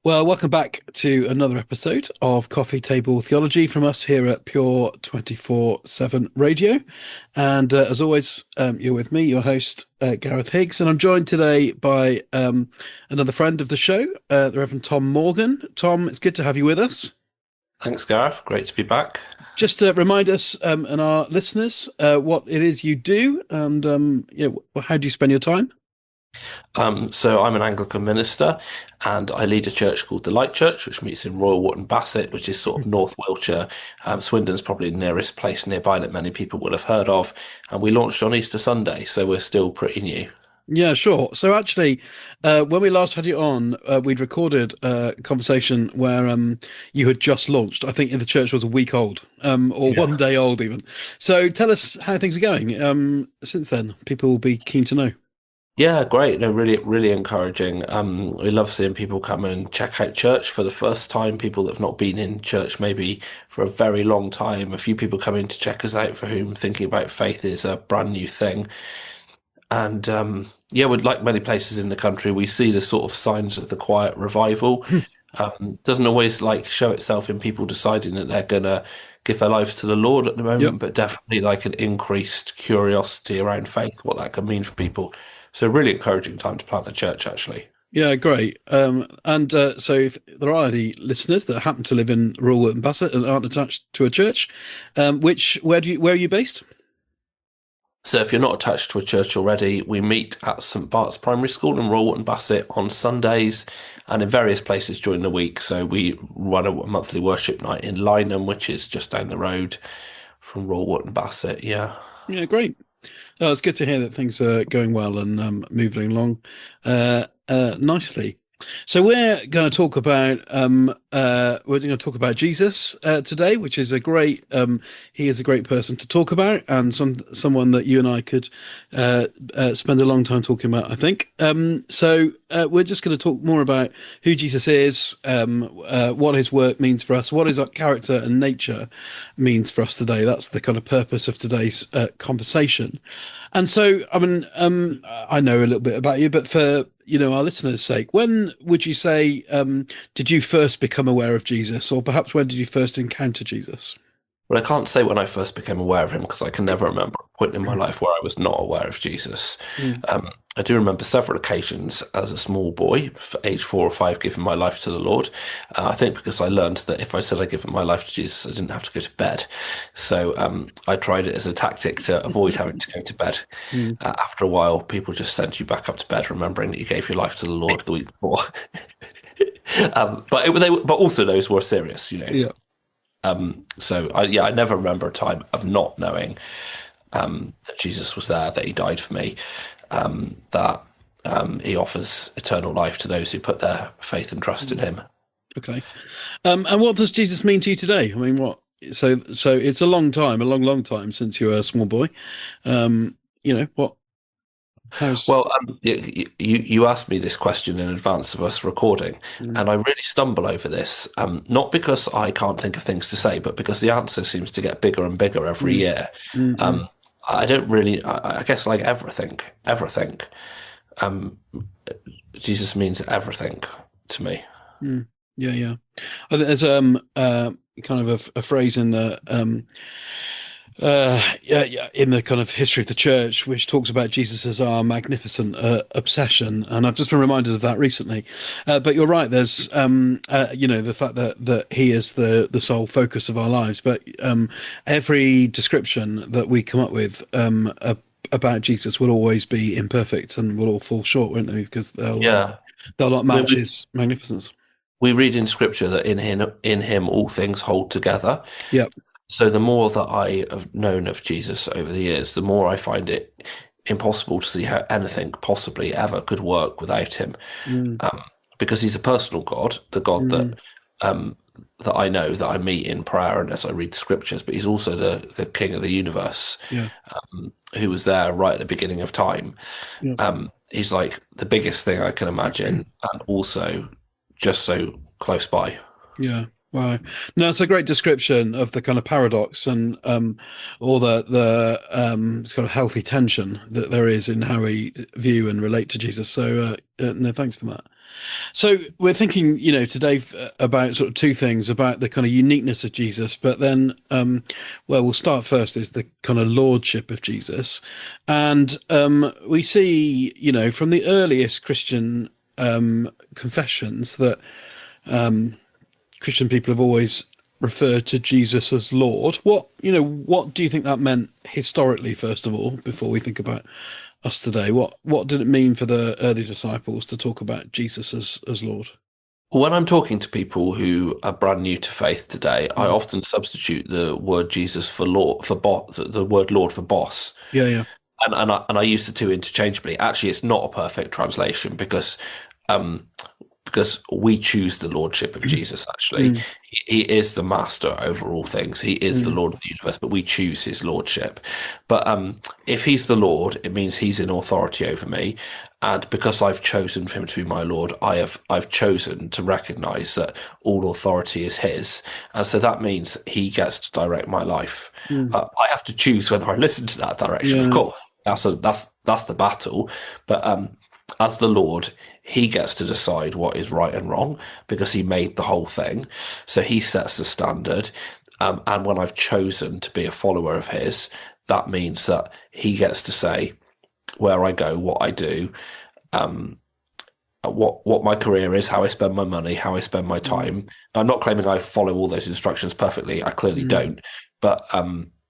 Well, welcome back to another episode of Coffee Table Theology from us here at Pure 24/7 Radio. And as always, you're with me, your host, Gareth Higgs, and I'm joined today by another friend of the show, the Reverend Tom Morgan. Tom, it's good to have you with us. Thanks, Gareth. Great to be back. Just to remind us and our listeners what it is you do and how do you spend your time? So I'm an Anglican minister and I lead a church called the Light Church, which meets in Royal Warton Bassett, which is sort of North Wiltshire. Swindon's probably the nearest place nearby that many people will have heard of. And we launched on Easter Sunday, so we're still pretty new. Yeah, sure. So actually, when we last had you on, we'd recorded a conversation where you had just launched. I think the church was a week old, or Yeah. 1 day old even. So tell us how things are going since then. People will be keen to know. Yeah, great. No, really, really encouraging. We love seeing people come and check out church for the first time, people that have not been in church maybe for a very long time. A few people come in to check us out for whom thinking about faith is a brand new thing. And yeah, with like many places in the country, we see the sort of signs of the quiet revival. Doesn't always like show itself in people deciding that they're gonna give their lives to the Lord at the Yep. moment, but definitely like an increased curiosity around faith, what that can mean for people. So really encouraging time to plant a church, actually. Yeah, great. So if there are any listeners that happen to live in rural Wharton Bassett and aren't attached to a church, where are you based? So if you're not attached to a church already, we meet at St Bart's Primary School in Royal Warton Bassett on Sundays and in various places during the week. So we run a monthly worship night in Lynham, which is just down the road from Royal Warton Bassett. Yeah. Yeah, great. Oh, it's good to hear that things are going well and moving along nicely. So we're going to talk about Jesus today, which is a great. He is a great person to talk about, and someone that you and I could spend a long time talking about, I think. So we're just going to talk more about who Jesus is, what his work means for us, what his character and nature means for us today. That's the kind of purpose of today's conversation. And so, I mean, I know a little bit about you, but for our listeners' sake, when would you say did you first become aware of Jesus, or perhaps when did you first encounter Jesus? Well, I can't say when I first became aware of him because I can never remember a point in my life where I was not aware of Jesus. Mm. I do remember several occasions as a small boy, age 4 or 5, giving my life to the Lord. I think because I learned that if I said I'd given my life to Jesus, I didn't have to go to bed. So I tried it as a tactic to avoid having to go to bed. Mm. After a while, people just sent you back up to bed, remembering that you gave your life to the Lord the week before. But also those were serious, you know. Yeah. I never remember a time of not knowing that Jesus was there, that he died for me, that he offers eternal life to those who put their faith and trust in him. Okay. And what does Jesus mean to you today? I mean, what? So it's a long time, a long, long time since you were a small boy. What? How's? Well, you asked me this question in advance of us recording, Mm. and I really stumble over this, not because I can't think of things to say, but because the answer seems to get bigger and bigger every Mm. year. Mm. Mm. I don't really, I guess like everything, Jesus means everything to me. Mm. Yeah, yeah. I think there's kind of a phrase in the in the kind of history of the church, which talks about Jesus as our magnificent obsession, and I've just been reminded of that recently. But you're right. There's the fact that he is the sole focus of our lives. But every description that we come up with about Jesus will always be imperfect and will all fall short, won't they? Because Yeah. they'll not We, match we, his magnificence. we read in scripture that in him all things hold together. Yeah. So the more that I have known of Jesus over the years, the more I find it impossible to see how anything possibly ever could work without him. Mm. Because he's a personal God, the God Mm. that I know, that I meet in prayer and as I read the scriptures, but he's also the King of the universe, Yeah. who was there right at the beginning of time. Yeah. He's like the biggest thing I can imagine, and also just so close by. Yeah. Wow. No, it's a great description of the kind of paradox and all the kind of healthy tension that there is in how we view and relate to Jesus. So no, thanks for that. So we're thinking, today about sort of two things about the kind of uniqueness of Jesus, but then, well, we'll start first is the kind of lordship of Jesus, and we see, from the earliest Christian confessions that Christian people have always referred to Jesus as Lord. What do you think that meant historically, first of all, before we think about us today? What did it mean for the early disciples to talk about Jesus as Lord? When I'm talking to people who are brand new to faith today, I Mm. often substitute the word Jesus for Lord, for boss, the word Lord for boss. Yeah, yeah. And I use the two interchangeably. Actually, it's not a perfect translation um, because we choose the lordship of Jesus, actually. Mm, He is the master over all things. He is the mm, Lord of the universe, but we choose his lordship. But if he's the Lord, it means he's in authority over me. And because I've chosen for him to be my Lord, I've chosen to recognize that all authority is his. And so that means he gets to direct my life. mm. I have to choose whether I listen to that direction, of Yeah, course. That's the battle. But as the Lord, he gets to decide what is right and wrong because he made the whole thing. So he sets the standard. And when I've chosen to be a follower of his, that means that he gets to say where I go, what I do, what my career is, how I spend my money, how I spend my mm, time. I'm not claiming I follow all those instructions perfectly. I clearly mm. don't. But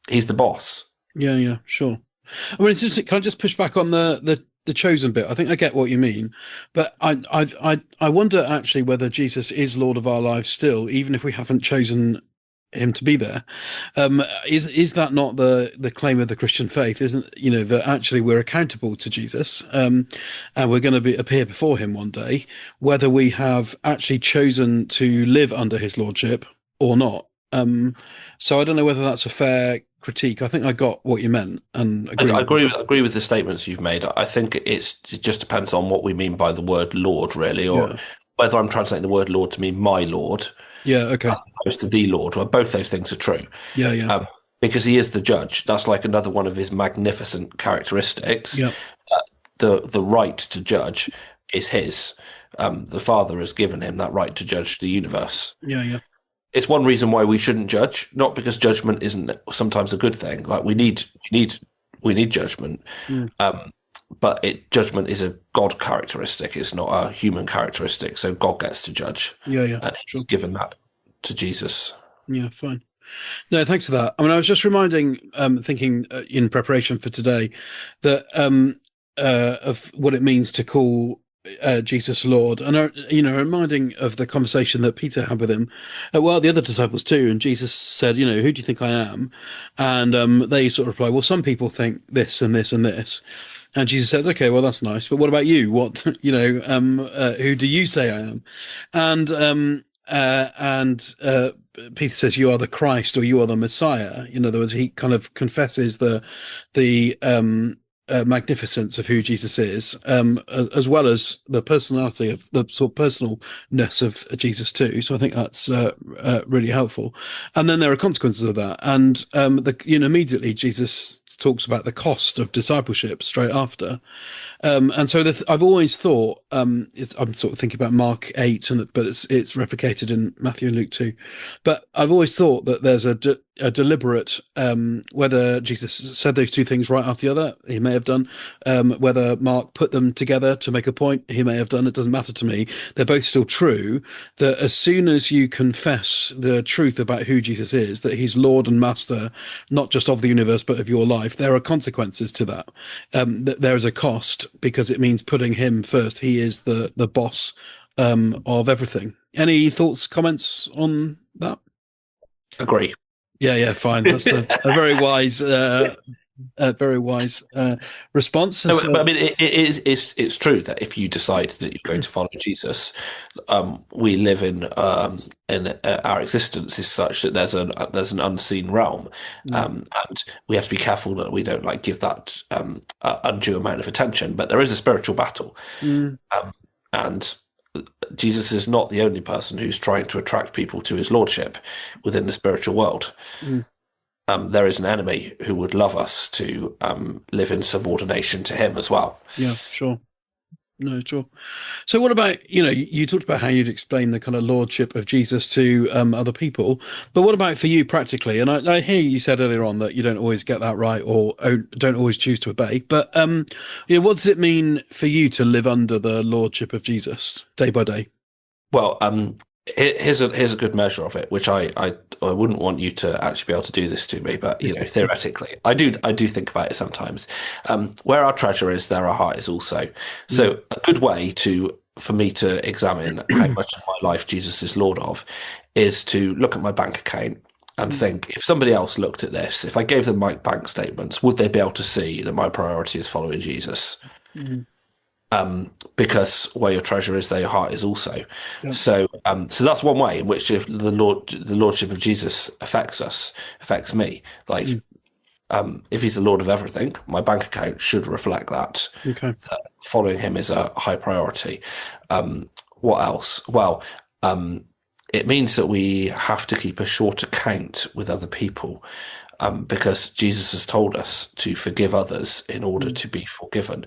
he's the boss. Yeah, yeah, sure. I mean, it's interesting. Can I just push back on the chosen bit? I think I get what you mean, but I wonder actually whether Jesus is Lord of our lives still, even if we haven't chosen him to be there. Is that not the claim of the Christian faith? Isn't that actually we're accountable to Jesus, and we're going to appear before him one day, whether we have actually chosen to live under his lordship or not. So I don't know whether that's a fair critique. I think I got what you meant and agree I with you. agree with the statements you've made. I think it just depends on what we mean by the word Lord, really, or Yeah. whether I'm translating the word Lord to mean my Lord Yeah. Okay. as opposed to the Lord. Well, both those things are true, Yeah. Yeah. um, because he is the judge. That's like another one of his magnificent characteristics. Yeah. The right to judge is his. The Father has given him that right to judge the universe. Yeah. Yeah. It's one reason why we shouldn't judge, not because judgment isn't sometimes a good thing. Like we need judgment, Mm. but judgment is a God characteristic. It's not a human characteristic. So God gets to judge, Yeah. Yeah. and he's Sure. given that to Jesus. Yeah. Fine. No, thanks for that. I mean, I was just thinking in preparation for today, that of what it means to call Jesus Lord, and reminding of the conversation that Peter had with him, well, the other disciples too. And Jesus said, "Who do you think I am?" And they sort of reply, "Well, some people think this and this and this." And Jesus says, "Okay, well, that's nice, but what about you? What who do you say I am?" And Peter says, "You are the Christ, or you are the Messiah." In other words, he kind of confesses the magnificence of who Jesus is, as well as the personality of the sort of personalness of Jesus too. So I think that's really helpful. And then there are consequences of that, and immediately Jesus talks about the cost of discipleship straight after. And so I've always thought, I'm sort of thinking about Mark 8, but it's replicated in Matthew and Luke too. But I've always thought that there's a deliberate, whether Jesus said those two things right after the other, he may have done. Whether Mark put them together to make a point, he may have done. It doesn't matter to me. They're both still true. That as soon as you confess the truth about who Jesus is, that he's Lord and Master, not just of the universe, but of your life, there are consequences to that. There is a cost because it means putting him first. He is the boss of everything. Any thoughts, comments on that? Agree. Yeah, yeah, fine. That's a very wise response. No, That's, but I mean, it's true that if you decide that you're going to follow Jesus, we live in our existence is such that there's an unseen realm, mm, and we have to be careful that we don't like give that undue amount of attention. But there is a spiritual battle, mm, and Jesus is not the only person who's trying to attract people to his lordship within the spiritual world. mm, There is an enemy who would love us to live in subordination to him as well. yeah, sure. No, sure. So what about, you talked about how you'd explain the kind of lordship of Jesus to other people, but what about for you practically? And I hear you said earlier on that you don't always get that right or don't always choose to obey, but what does it mean for you to live under the lordship of Jesus day by day? Well, here's a good measure of it, which I wouldn't want you to actually be able to do this to me, but theoretically, I do think about it sometimes. Where our treasure is, there our heart is also. Mm, So a good way for me to examine how much of my life Jesus is Lord of is to look at my bank account and mm, think, if somebody else looked at this, if I gave them my bank statements, would they be able to see that my priority is following Jesus? mm, Because where your treasure is, there your heart is also. yeah, So that's one way in which if the lordship of Jesus affects us, affects me. Like, mm, if he's the Lord of everything, my bank account should reflect that. okay, That following him is a high priority. What else? Well, it means that we have to keep a short account with other people, because Jesus has told us to forgive others in order mm, to be forgiven.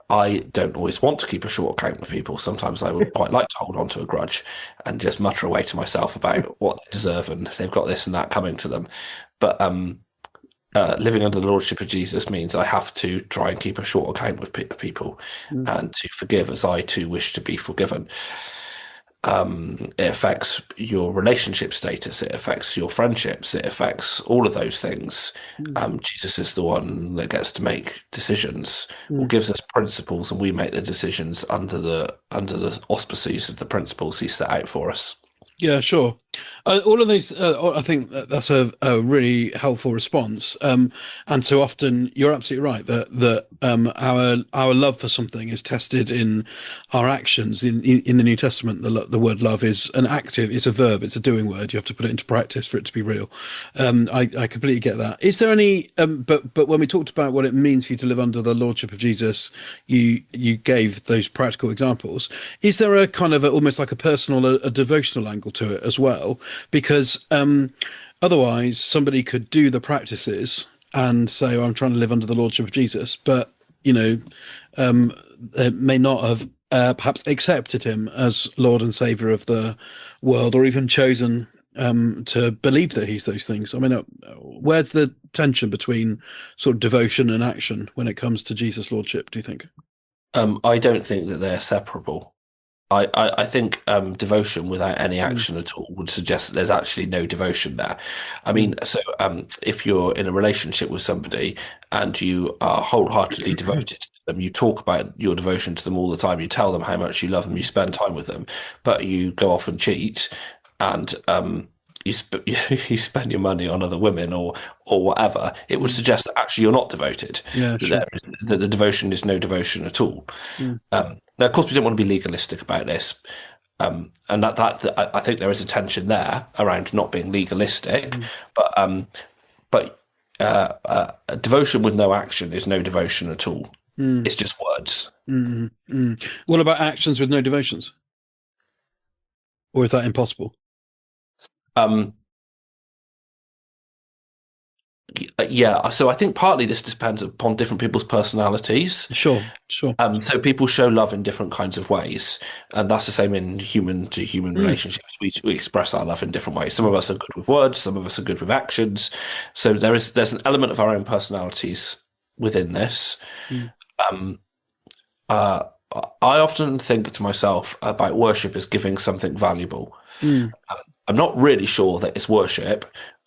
I don't always want to keep a short account with people. Sometimes I would quite like to hold on to a grudge and just mutter away to myself about what they deserve and they've got this and that coming to them. But living under the lordship of Jesus means I have to try and keep a short account with people mm, and to forgive as I too wish to be forgiven. It affects your relationship status. It affects your friendships. It affects all of those things. mm, Jesus is the one that gets to make decisions or mm. gives us principles, and we make the decisions under the auspices of the principles he set out for us. Yeah, sure. All of these, I think that's a really helpful response. And so often, you're absolutely right that our love for something is tested in our actions. In the New Testament, the word love is an active, it's a verb, it's a doing word. You have to put it into practice for it to be real. I completely get that. Is there any? But when we talked about what it means for you to live under the lordship of Jesus, you gave those practical examples. Is there a kind of almost like a personal, a devotional angle to it as well? Because otherwise, somebody could do the practices and say, "Oh, I'm trying to live under the lordship of Jesus," but you know, they may not have perhaps accepted him as Lord and Savior of the world, or even chosen to believe that he's those things. I mean, where's the tension between sort of devotion and action when it comes to Jesus' lordship? Do you think? I don't think that they're separable. I think devotion without any Mm, action at all would suggest that there's actually no devotion there. I mm, mean, so if you're in a relationship with somebody and you are wholeheartedly devoted to them, you talk about your devotion to them all the time, you tell them how much you love them, you spend time with them, but you go off and cheat and you spend your money on other women or whatever, it would mm. suggest that actually you're not devoted, Yeah, that, sure. that the devotion is no devotion at all. Mm, Now, of course, we don't want to be legalistic about this, and that I think there is a tension there around not being legalistic, mm, but devotion with no action is no devotion at all. mm, It's just words. mm. What about actions with no devotions? Or is that impossible? Um, yeah, so I think partly this depends upon different people's personalities. Sure, sure. So people show love in different kinds of ways, and that's the same in human to human Mm, relationships. We express our love in different ways. Some of us are good with words, some of us are good with actions. So there's an element of our own personalities within this. mm, Um, uh, I often think to myself about worship as giving something valuable. mm, I'm not really sure that it's worship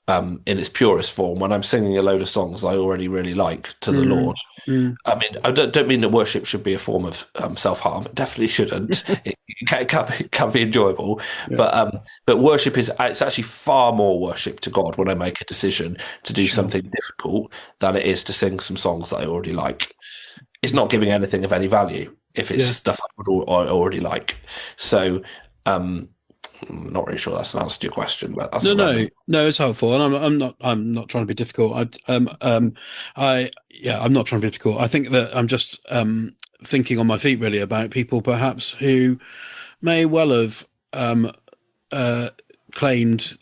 in its purest form when I'm singing a load of songs I already really like to the mm, Lord. mm. I mean, I don't mean that worship should be a form of self-harm. It definitely shouldn't. It can be enjoyable, Yeah, but worship is it's actually far more worship to God when I make a decision to do sure. something difficult than it is to sing some songs that I already like. It's Mm, not giving anything of any value if it's yeah. stuff I already like. So, um, I'm not really sure that's an answer to your question, but that's No, a no, random. no. It's helpful, and I'm not trying to be difficult. I'm not trying to be difficult. I think that I'm just thinking on my feet really about people perhaps who may well have um, uh, claimed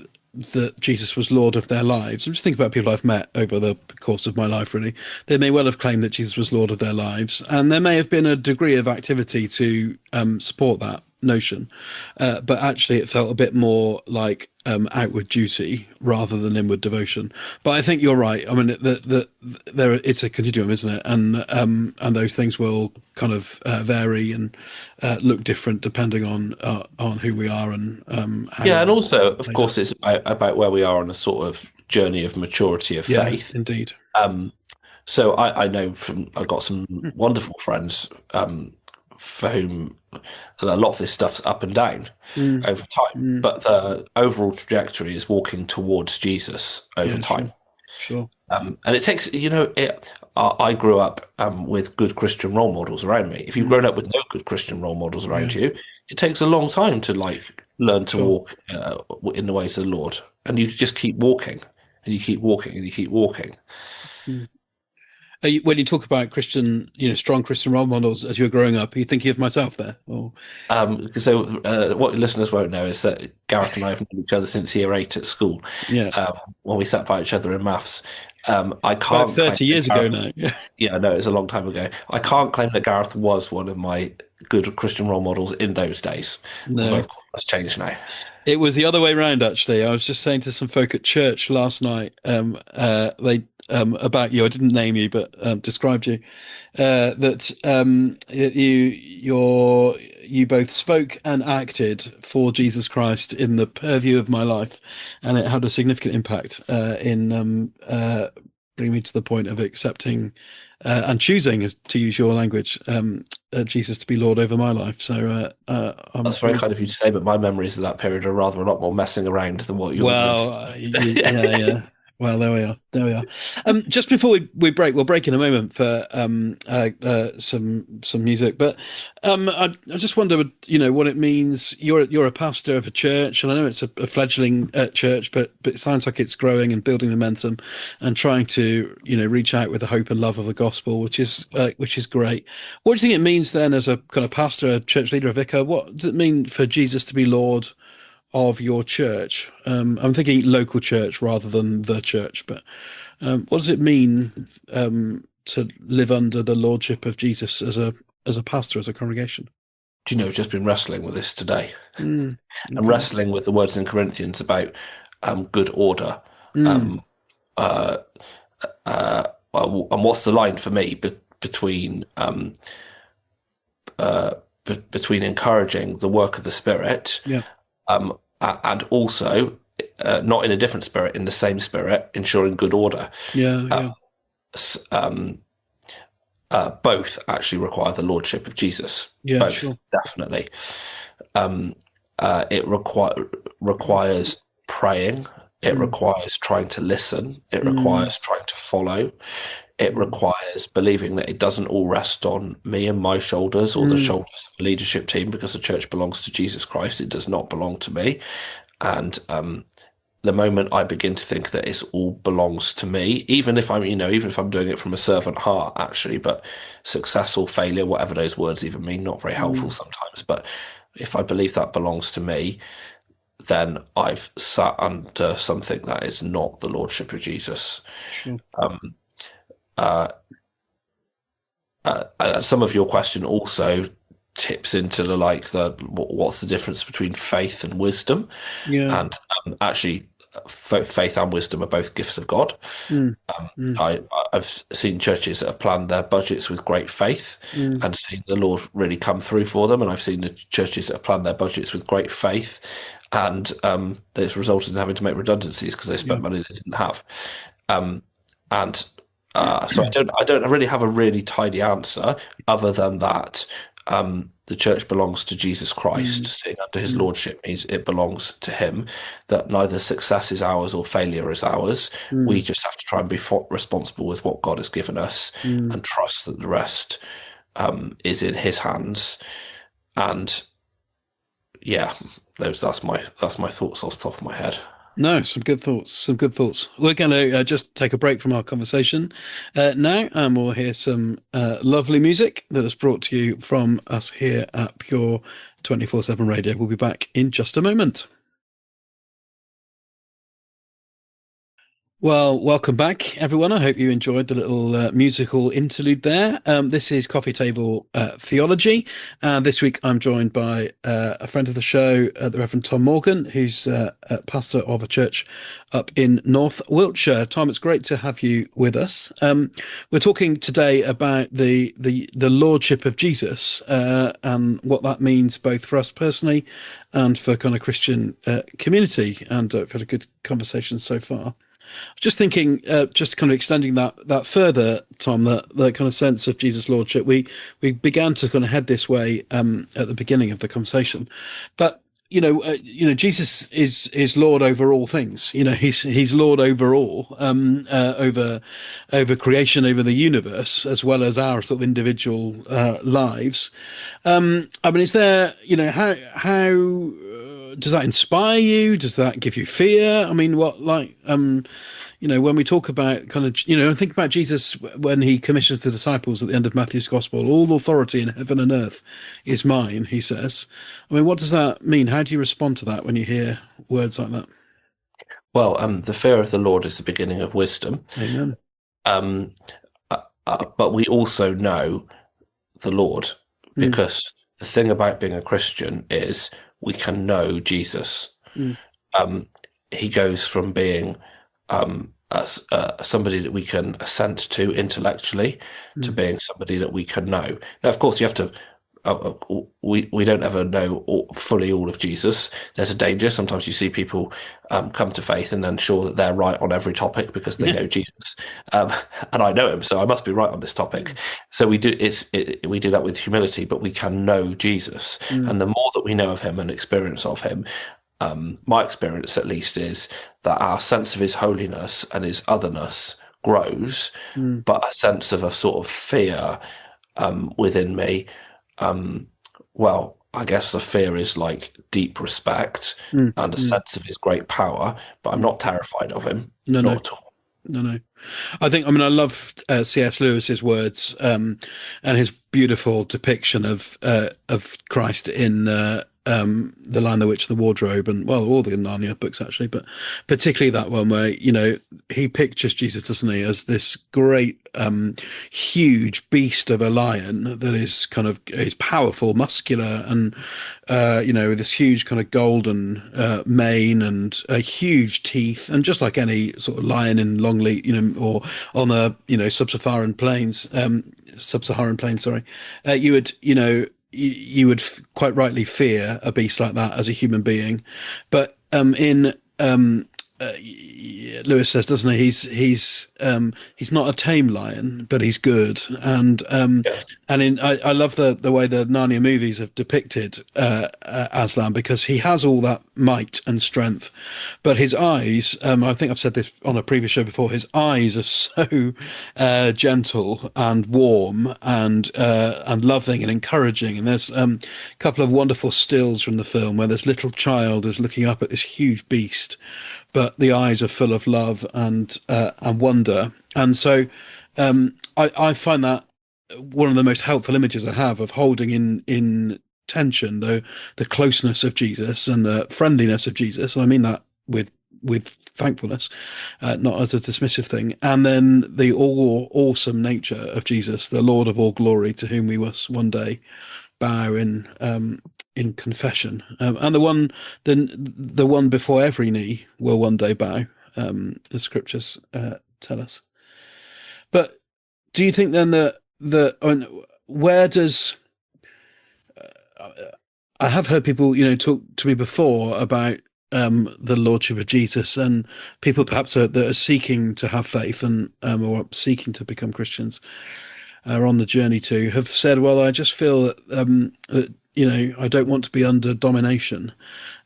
that Jesus was Lord of their lives. I'm just thinking about people I've met over the course of my life, really. They may well have claimed that Jesus was Lord of their lives, and there may have been a degree of activity to support that notion. But actually, it felt a bit more like outward duty rather than inward devotion. But I think you're right. I mean, there it's a continuum, isn't it? And those things will kind of vary and look different depending on who we are and how Yeah, we're and also, of laid out. course, it's about where we are on a sort of journey of maturity of Yeah, faith. indeed. Um, so I know I've got some wonderful friends for whom a lot of this stuff's up and down Mm, over time, mm, but the overall trajectory is walking towards Jesus over yeah, time. sure, sure. And it takes, I grew up with good Christian role models around me. If you've Mm, grown up with no good Christian role models yeah, around you, it takes a long time to learn to sure. walk in the ways of the Lord. And you just keep walking and you keep walking and you keep walking. Mm. When you talk about Christian, strong Christian role models as you were growing up, are you thinking of myself there? Or What listeners won't know is that Gareth and I have known each other since year 8 at school, yeah, when we sat by each other in maths. I about can't claim 30 that years ago Gareth, now. yeah, no, it's a long time ago. I can't claim that Gareth was one of my good Christian role models in those days, although No. of course that's changed now. It was the other way around, actually. I was just saying to some folk at church last night, they about you. I didn't name you, but described you. That you both spoke and acted for Jesus Christ in the purview of my life, and it had a significant impact in bringing me to the point of accepting and choosing, to use your language, Jesus to be Lord over my life. So That's very kind of you to say, but my memories of that period are rather a lot more messing around than what your would. well, yeah, yeah. Well, there we are. There we are. Just before we break, we'll break in a moment for some music. But I just wonder, what it means. You're a pastor of a church, and I know it's a fledgling church, but it sounds like it's growing and building momentum, and trying to reach out with the hope and love of the gospel, which is great. What do you think it means then, as a kind of pastor, a church leader, a vicar? What does it mean for Jesus to be Lord of your church? I'm thinking local church rather than the church, but what does it mean to live under the lordship of Jesus as a pastor, as a congregation? Do you know, I've just been wrestling with this today Mm, and okay. wrestling with the words in Corinthians about good order. Mm, Um, uh, and what's the line for me between between encouraging the work of the Spirit, yeah, and also not in a different spirit, in the same spirit, ensuring good order. yeah, yeah, Um, both actually require the lordship of Jesus. yeah, sure. Both, definitely. It requires praying. It Mm, requires trying to listen. It mm, requires trying to follow. It mm, requires believing that it doesn't all rest on me and my shoulders or the mm, shoulders of the leadership team, because the church belongs to Jesus Christ. It does not belong to me. And the moment I begin to think that it all belongs to me, even if I'm doing it from a servant heart, actually, but success or failure, whatever those words even mean, not very helpful mm, sometimes. But if I believe that belongs to me, then I've sat under something that is not the lordship of Jesus. sure. Uh, some of your question also tips into what's the difference between faith and wisdom, Yeah. and actually, faith and wisdom are both gifts of God. Mm, mm, I've seen churches that have planned their budgets with great faith mm, and seen the Lord really come through for them. And I've seen the churches that have planned their budgets with great faith, and it's resulted in having to make redundancies because they yeah. spent money they didn't have. Um, and so I don't really have a really tidy answer other than that. The church belongs to Jesus Christ. Mm, Sitting under his mm, lordship means it belongs to him, that neither success is ours or failure is ours. We mm, just have to try and be responsible with what God has given us mm. and trust that the rest is in his hands. And yeah, that's my thoughts off the top of my head. No, some good thoughts. Some good thoughts. We're going to just take a break from our conversation now, and we'll hear some lovely music that is brought to you from us here at Pure 24/7 Radio. We'll be back in just a moment. Well, welcome back, everyone. I hope you enjoyed the little musical interlude there. This is Coffee Table Theology. This week I'm joined by a friend of the show, the Reverend Tom Morgan, who's a pastor of a church up in North Wiltshire. Tom, it's great to have you with us. We're talking today about the lordship of Jesus and what that means both for us personally and for kind of Christian community. And we've had a good conversation so far. Just thinking, just kind of extending that further, Tom, that kind of sense of Jesus' lordship. We began to kind of head this way at the beginning of the conversation, but Jesus is Lord over all things. He's Lord over all, over creation, over the universe, as well as our sort of individual lives. I mean, is there, how does that inspire you? Does that give you fear? I mean, when we talk about kind of, think about Jesus when he commissions the disciples at the end of Matthew's gospel, all authority in heaven and earth is mine, he says. I mean, what does that mean? How do you respond to that when you hear words like that? Well, the fear of the Lord is the beginning of wisdom. Amen. Um, but we also know the Lord, Mm, because the thing about being a Christian is we can know Jesus. mm, Um, he goes from being somebody that we can assent to intellectually to mm. being somebody that we can know. Now, of course, you have to. We don't ever know fully all of Jesus. There's a danger. Sometimes you see people come to faith and then sure that they're right on every topic because they Yeah. know Jesus, um, and I know him, so I must be right on this topic. So we do. We do that with humility, but we can know Jesus, Mm, and the more that we know of him and experience of him, my experience at least is that our sense of his holiness and his otherness grows, mm, but a sense of a sort of fear within me. Well, I guess the fear is like deep respect mm, and a mm, sense of his great power, but I'm mm. not terrified of him, No, no, not at all. no, no. I mean, I love C.S. Lewis's words and his beautiful depiction of Christ in the Lion, the Witch, and the Wardrobe, and well, all the Narnia books actually, but particularly that one where he pictures Jesus, doesn't he, as this great, huge beast of a lion that is powerful, muscular, and with this huge kind of golden mane and huge teeth, and just like any sort of lion in Longleat, or on the sub-Saharan plains, sorry, you would you would quite rightly fear a beast like that as a human being, but in Lewis says, doesn't he? He's not a tame lion, but he's good. Yeah, I love the way the Narnia movies have depicted Aslan, because he has all that might and strength, but his eyes. I think I've said this on a previous show before. His eyes are so gentle and warm and loving and encouraging. And there's a couple of wonderful stills from the film where this little child is looking up at this huge beast, but the eyes are full of love and wonder. And so I find that one of the most helpful images I have of holding in tension the closeness of Jesus and the friendliness of Jesus, and I mean that with thankfulness, not as a dismissive thing, and then the all awesome nature of Jesus, the Lord of all glory, to whom we must one day bow in confession, and the one before every knee will one day bow. The scriptures tell us. But do you think then I mean, where does I have heard people talk to me before about the lordship of Jesus, and people perhaps that are seeking to have faith and or seeking to become Christians, are on the journey to, have said, well, I just feel that I don't want to be under domination,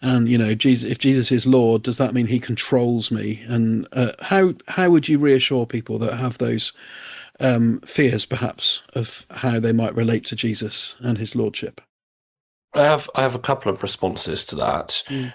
and Jesus, if Jesus is Lord, does that mean he controls me? And how would you reassure people that have those fears, perhaps, of how they might relate to Jesus and his lordship? I have a couple of responses to that. Mm,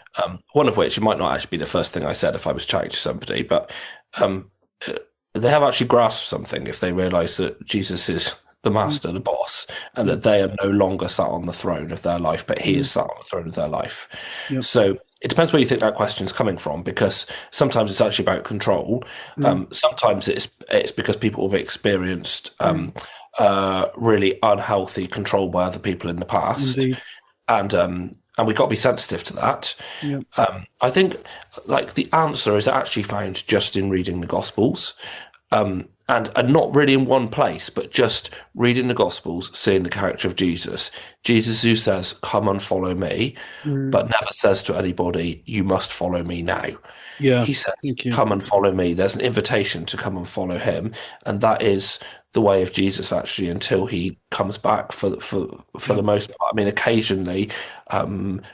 One of which it might not actually be the first thing I said if I was chatting to somebody, but um, uh, they have actually grasped something if they realise that Jesus is the mm, master, the boss, and mm, that they are no longer sat on the throne of their life, but he mm, is sat on the throne of their life. yep. So it depends where you think that question's coming from, because sometimes it's actually about control. Mm, Sometimes it's because people have experienced mm, really unhealthy control by other people in the past, indeed. and we've got to be sensitive to that. Yeah. I think like the answer is actually found just in reading the Gospels, and not really in one place, but just reading the Gospels, seeing the character of Jesus. Jesus who says, "Come and follow me," Mm, but never says to anybody, "You must follow me now." yeah. He says, Thank you. "Come and follow me." There's an invitation to come and follow him, and that is the way of Jesus actually until he comes back. For Yeah. the most part, I mean, occasionally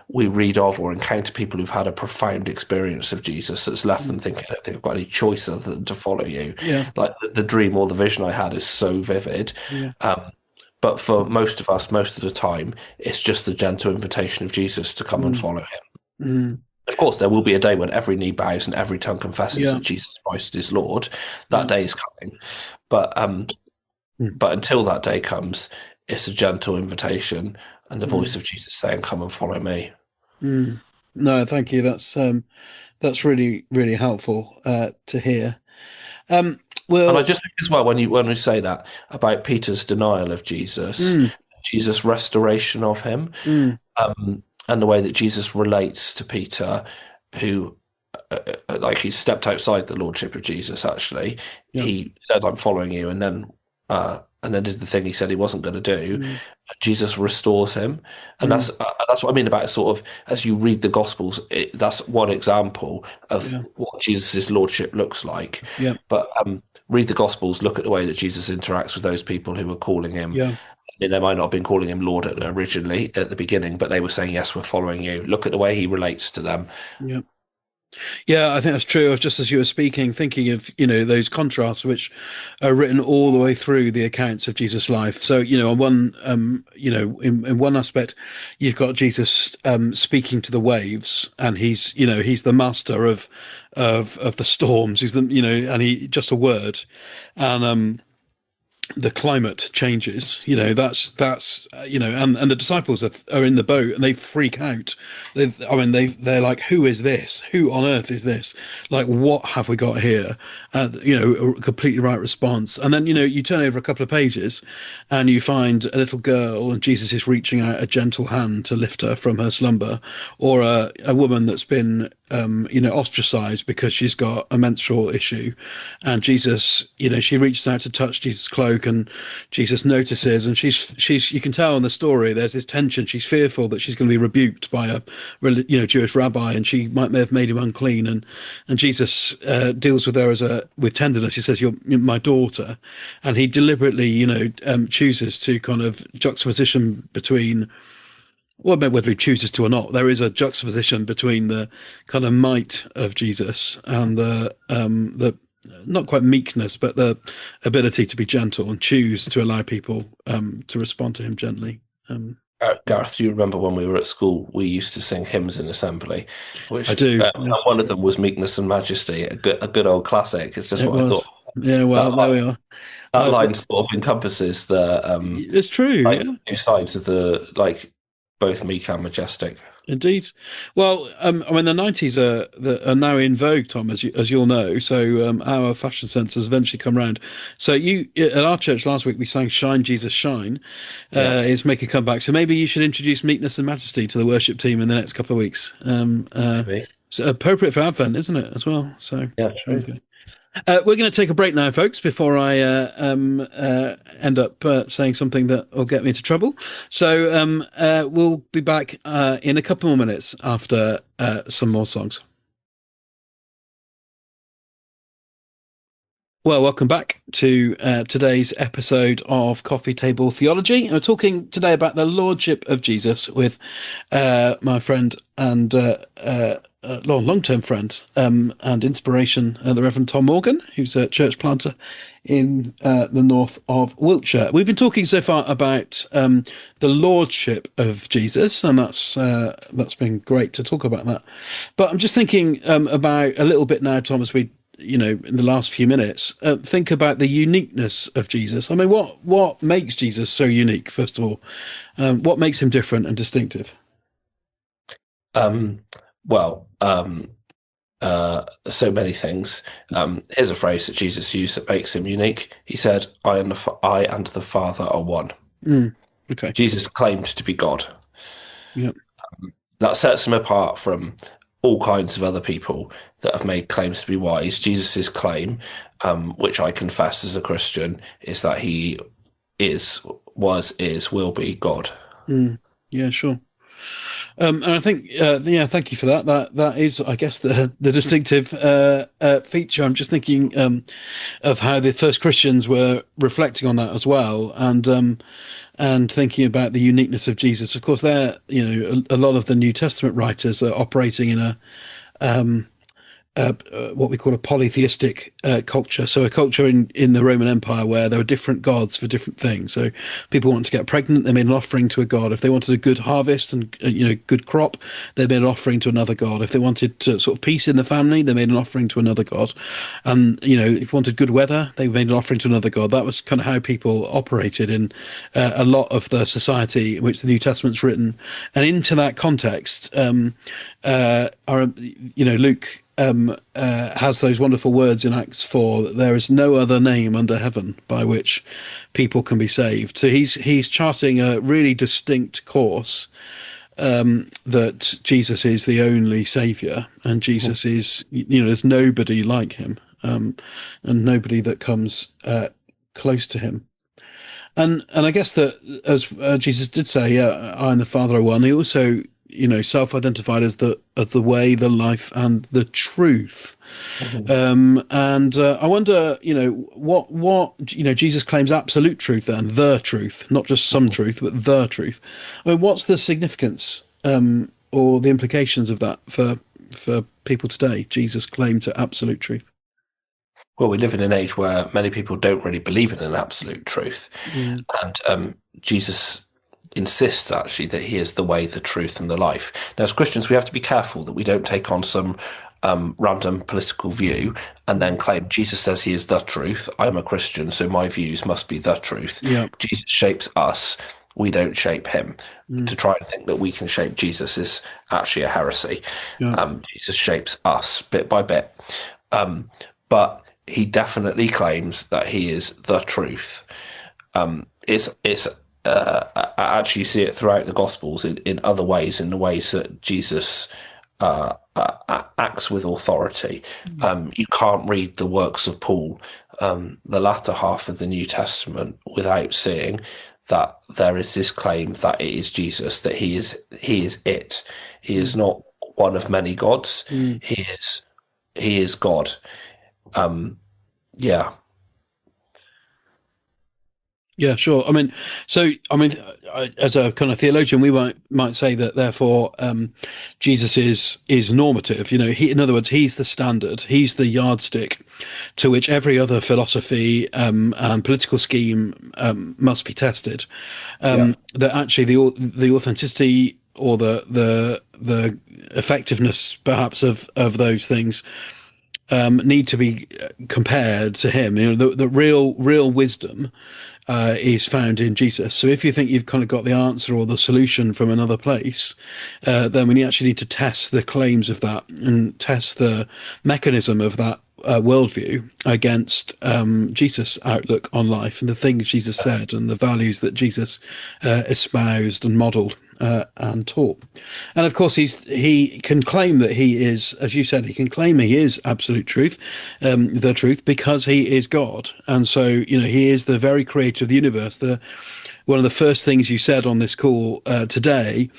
we read of or encounter people who've had a profound experience of Jesus that's left them Mm, thinking, "I don't think I've got any choice other than to follow you." yeah. Like the dream or the vision I had is so vivid. Yeah. But for most of us, most of the time, it's just the gentle invitation of Jesus to come and Mm, follow him. mm, Of course, there will be a day when every knee bows and every tongue confesses yeah. that Jesus Christ is Lord. That Yeah. day is coming. But Mm, but until that day comes, it's a gentle invitation and the voice mm, of Jesus saying, "Come and follow me." mm. No, thank you. That's really, really helpful to hear. Um, And I well, just think as well when we say that about Peter's denial of Jesus, mm, Jesus' restoration of him, mm, and the way that Jesus relates to Peter, who like he stepped outside the lordship of Jesus. Actually, yeah. he said, "I'm following you," and then did the thing he said he wasn't going to do. Mm, Jesus restores him, and mm, that's what I mean about sort of as you read the Gospels. That's one example of yeah. what Jesus' lordship looks like. Yeah. But read the Gospels, look at the way that Jesus interacts with those people who were calling him. Yeah. I mean, they might not have been calling him Lord originally at the beginning, but they were saying, "Yes, we're following you." Look at the way he relates to them. Yeah. Yeah, I think that's true. I was just as you were speaking, thinking of, those contrasts which are written all the way through the accounts of Jesus' life. So, on one, in one aspect, you've got Jesus speaking to the waves, and he's the master of the storms. He's and he just a word, and the climate changes. That's and the disciples are in the boat and they freak out. They're like, who is this? Who on earth is this? Like, what have we got here? A completely right response. And then you turn over a couple of pages and you find a little girl and Jesus is reaching out a gentle hand to lift her from her slumber, or a woman that's been ostracized because she's got a menstrual issue, and Jesus, she reaches out to touch Jesus' cloak, and Jesus notices, and she's you can tell in the story there's this tension. She's fearful that she's going to be rebuked by a Jewish rabbi, and she might have made him unclean, and Jesus deals with her with tenderness. He says, "You're my daughter," and he deliberately chooses to kind of juxtaposition between, well, whether he chooses to or not, there is a juxtaposition between the kind of might of Jesus and the not quite meekness, but the ability to be gentle and choose to allow people to respond to him gently. Gareth, do you remember when we were at school, we used to sing hymns in assembly, I which do. and Yeah, one of them was "Meekness and Majesty," a good old classic. It's just it what I was. thought. Yeah, That well, there line, we are. that Uh, line sort of encompasses the it's true. like Yeah. two sides of the like both meek and majestic. Indeed. Well, the '90s are now in vogue, Tom, as you'll know. So our fashion sense has eventually come round. So you at our church last week we sang "Shine, Jesus, Shine." Yeah, It's making a comeback. So maybe you should introduce meekness and majesty to the worship team in the next couple of weeks. maybe. It's appropriate for Advent, isn't it, as well? So Yeah, there we true. go. We're going to take a break now, folks, before I end up saying something that will get me into trouble. So we'll be back in a couple more minutes after some more songs. Well, welcome back to today's episode of Coffee Table Theology. We're talking today about the Lordship of Jesus with my friend and long-term friend and inspiration, the Reverend Tom Morgan, who's a church planter in the north of Wiltshire. We've been talking so far about the Lordship of Jesus, and that's been great to talk about that. But I'm just thinking about a little bit now, Tom, as we in the last few minutes, think about the uniqueness of Jesus. I mean, what makes Jesus so unique? First of all, what makes him different and distinctive? Um, Well, so many things. Here's a phrase that Jesus used that makes him unique. He said, I and the Father are one." Mm. Okay. Jesus claimed to be God. Yeah. That sets him apart from all kinds of other people that have made claims to be wise. Jesus's claim, which I confess as a Christian, is that he is, was, is, will be God. Mm. Yeah. Sure. And I think, yeah, thank you for that. That is, I guess, the distinctive feature. I'm just thinking of how the first Christians were reflecting on that as well, and thinking about the uniqueness of Jesus. Of course, they're a lot of the New Testament writers are operating in a what we call a polytheistic culture. So a culture in the Roman Empire where there were different gods for different things. So people wanted to get pregnant, they made an offering to a god. If they wanted a good harvest and good crop, they made an offering to another god. If they wanted sort of peace in the family, they made an offering to another god. And if you wanted good weather, they made an offering to another god. That was kind of how people operated in a lot of the society in which the New Testament's written. And into that context, Luke has those wonderful words in Acts 4 that there is no other name under heaven by which people can be saved. So he's charting a really distinct course, that Jesus is the only saviour, and Jesus is, there's nobody like him, and nobody that comes close to him. And I guess that, as Jesus did say, I and the Father are one. He also, self-identified as the way, the life, and the truth. Mhm. And I wonder, what Jesus claims absolute truth and the truth, not just some truth, but the truth. I mean, what's the significance or the implications of that for people today? Jesus claimed to absolute truth. Well, we live in an age where many people don't really believe in an absolute truth. Mm. And Jesus insists actually that he is the way, the truth, and the life. Now, as Christians, we have to be careful that we don't take on some random political view and then claim Jesus says he is the truth. I'm a Christian, so my views must be the truth. Yeah. Jesus shapes us. We don't shape him. Mm. To try and think that we can shape Jesus is actually a heresy. Yeah. Jesus shapes us bit by bit. But he definitely claims that he is the truth. It's actually you see it throughout the Gospels in other ways, in the ways that Jesus acts with authority. You can't read the works of Paul, the latter half of the New Testament, without seeing that there is this claim that it is Jesus, that he is it. He is not one of many gods. Mm. He is God. Yeah. Yeah, sure. As a kind of theologian, we might say that therefore Jesus is normative. In other words, he's the standard, he's the yardstick to which every other philosophy and political scheme must be tested. Yeah. That actually the authenticity or the effectiveness, perhaps, of those things need to be compared to him. The real wisdom is found in Jesus. So if you think you've kind of got the answer or the solution from another place, then we actually need to test the claims of that and test the mechanism of that worldview against Jesus' outlook on life and the things Jesus said and the values that Jesus espoused and modelled and taught. And of course, he can claim that he is, as you said, he can claim he is absolute truth, the truth, because he is God. And so, he is the very creator of the universe. One of the first things you said on this call today,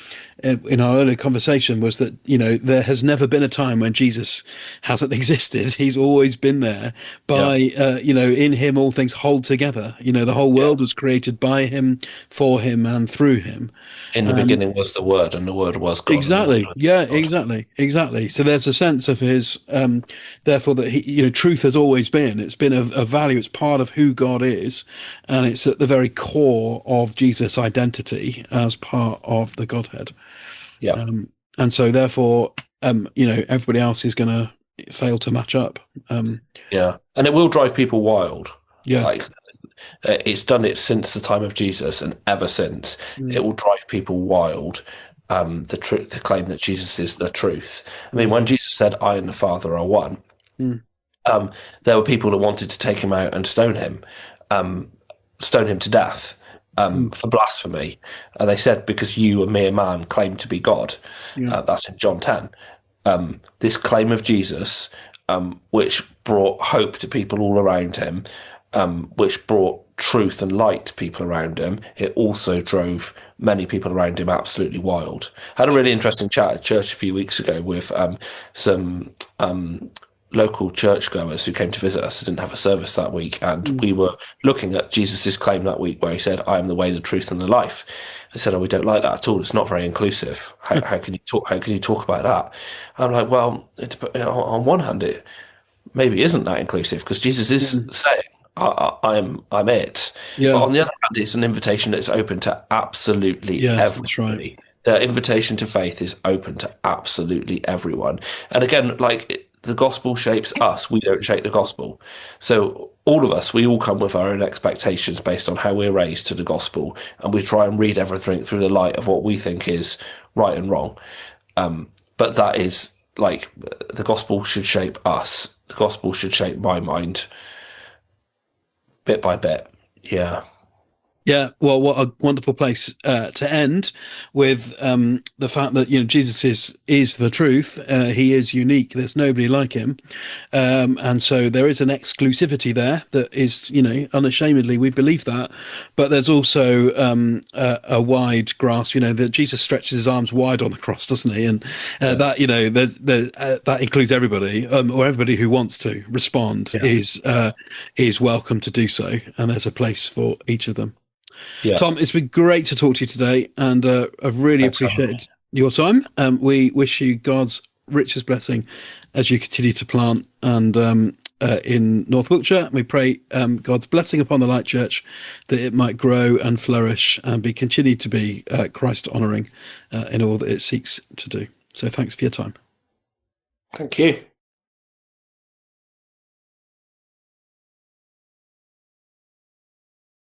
in our earlier conversation, was that there has never been a time when Jesus hasn't existed. He's always been there. By in him all things hold together. The whole Yeah. world was created by him, for him, and through him. In the beginning was the Word, and the Word was God, and the Word Exactly. was Yeah, God. exactly. So there's a sense of his, therefore, that truth has always been. It's been a value. It's part of who God is, and it's at the very core of Jesus' identity as part of the Godhead. Yeah. And so, therefore, everybody else is going to fail to match up. Yeah. And it will drive people wild. Yeah. Like, it's done it since the time of Jesus, and ever since. Mm. It will drive people wild the claim that Jesus is the truth. I mean, Mm, when Jesus said, "I and the Father are one," mm, um, there were people that wanted to take him out and um, stone him to death mm, for blasphemy. And they said, "Because you, a mere man, claim to be God." yeah, That's in John 10. This claim of Jesus, which brought hope to people all around him, which brought truth and light to people around him, it also drove many people around him absolutely wild. I had a really interesting chat at church a few weeks ago with some local churchgoers who came to visit us. Didn't have a service that week, and mm, we were looking at Jesus's claim that week where he said, "I am the way, the truth, and the life." I said, "Oh, we don't like that at all. It's not very inclusive. How can you talk? How can you talk about that?" I'm like, "Well, on one hand, it maybe isn't that inclusive because Jesus is mm, saying, I'm it." But yeah, on the other hand, it's an invitation that's open to absolutely yes, that's right. everybody. The invitation to faith is open to absolutely everyone. And again, like the gospel shapes us, we don't shape the gospel. So all of us, we all come with our own expectations based on how we're raised to the gospel, and we try and read everything through the light of what we think is right and wrong. But that is like the gospel should shape us. The gospel should shape my mind bit by bit. Yeah. Yeah, well, what a wonderful place to end with the fact that Jesus is the truth. He is unique. There's nobody like him, and so there is an exclusivity there that is unashamedly we believe that. But there's also a wide grasp. That Jesus stretches his arms wide on the cross, doesn't he? And Yeah. that that includes everybody, or everybody who wants to respond Yeah. is welcome to do so, and there's a place for each of them. Yeah. Tom, it's been great to talk to you today, and I've really Thanks for having me. appreciated your time. We wish you God's richest blessing as you continue to plant and in North Wiltshire. We pray God's blessing upon the Light Church, that it might grow and flourish and be continued to be Christ honouring in all that it seeks to do. So thanks for your time. Thank you.